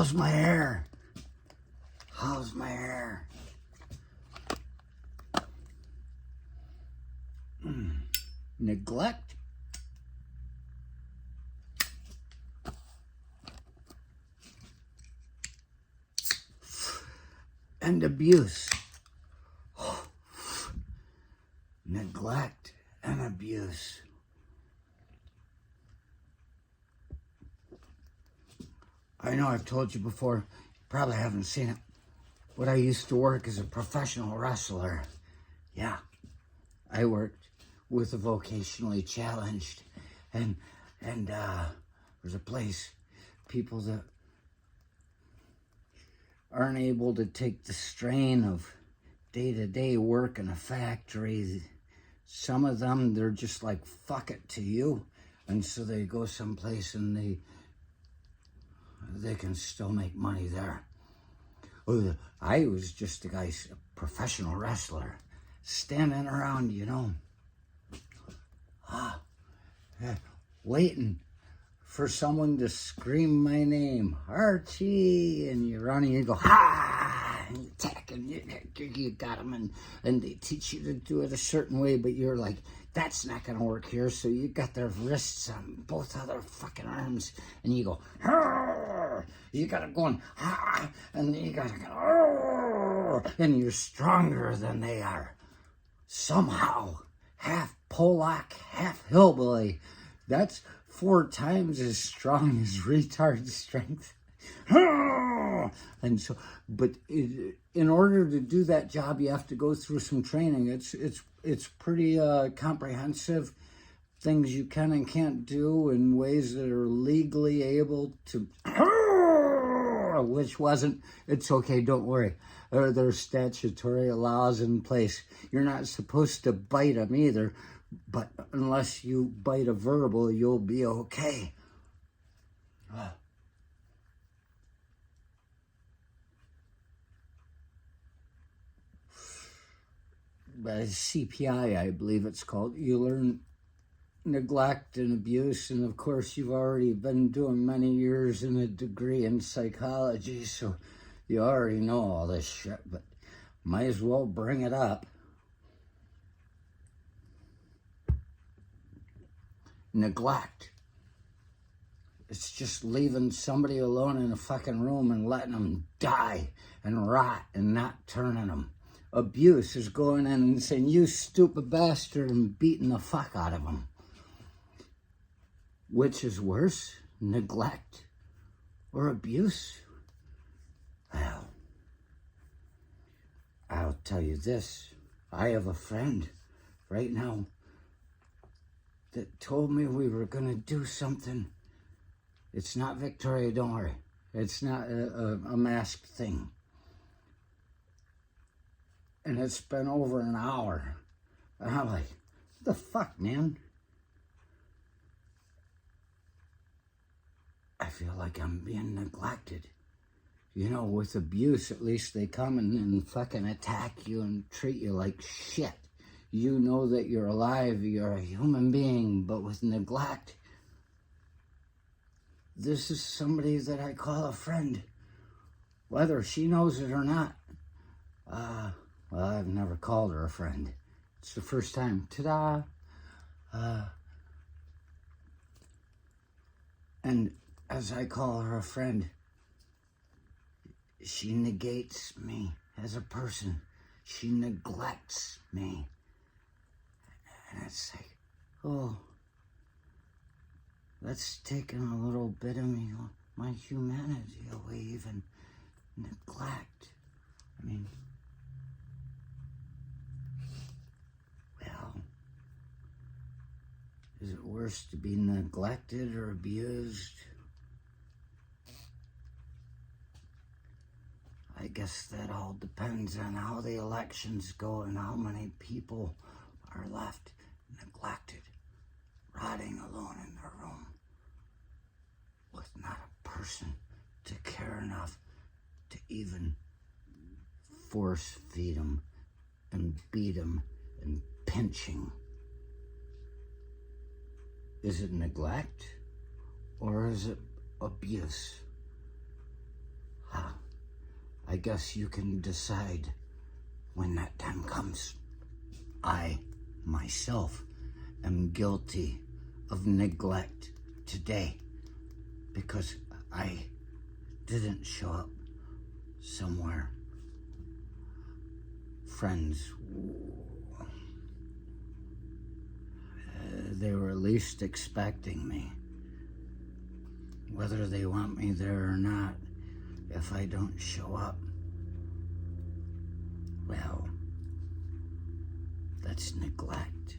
How's my hair? How's my hair? Neglect. And abuse. Neglect and abuse. I know I've told you before, you probably haven't seen it, but I used to work as a professional wrestler. Yeah, I worked with the vocationally challenged, and there's a place, people that aren't able to take the strain of day-to-day work in a factory. Some of them, they're just like, fuck it to you, and so they go someplace and they can still make money there. I was just a guy, a professional wrestler, standing around, waiting for someone to scream my name, Archie, and you run and you go, ha, and you attack, and you got them, and they teach you to do it a certain way, but you're like, that's not going to work here, so you got their wrists on both of their fucking arms, and you go, Arr! You got to go and, ha, and you got to go, Arr! And you're stronger than they are. Somehow, half Polak, half hillbilly. That's 4 times as strong as retard strength. And so, but in order to do that job, you have to go through some training. It's pretty comprehensive. Things you can and can't do in ways that are legally able to, which wasn't. It's okay, don't worry. There's statutory laws in place. You're not supposed to bite them either, but unless you bite a verbal, you'll be okay. CPI, I believe it's called. You learn neglect and abuse, and of course you've already been doing many years in a degree in psychology, so you already know all this shit, but might as well bring it up. Neglect. It's just leaving somebody alone in a fucking room and letting them die and rot and not turning them. Abuse is going in and saying, you stupid bastard, and beating the fuck out of them. Which is worse, neglect or abuse? Well, I'll tell you this. I have a friend right now that told me we were going to do something. It's not Victoria, don't worry. It's not a masked thing. And it's been over an hour. And I'm like, what the fuck, man? I feel like I'm being neglected. With abuse, at least they come and fucking attack you and treat you like shit. You know that you're alive, you're a human being, but with neglect, this is somebody that I call a friend, whether she knows it or not. Well, I've never called her a friend. It's the first time. Ta-da! And as I call her a friend, she negates me as a person. She neglects me. And it's like, oh, that's taking a little bit of me, my humanity away, even neglect. I mean, well, is it worse to be neglected or abused? I guess that all depends on how the elections go and how many people are left neglected, rotting alone in their room, with not a person to care enough to even force feed them and beat them and pinching. Is it neglect or is it abuse? I guess you can decide when that time comes. I, myself, am guilty of neglect today because I didn't show up somewhere. Friends, they were least expecting me. Whether they want me there or not, if I don't show up, well, that's neglect.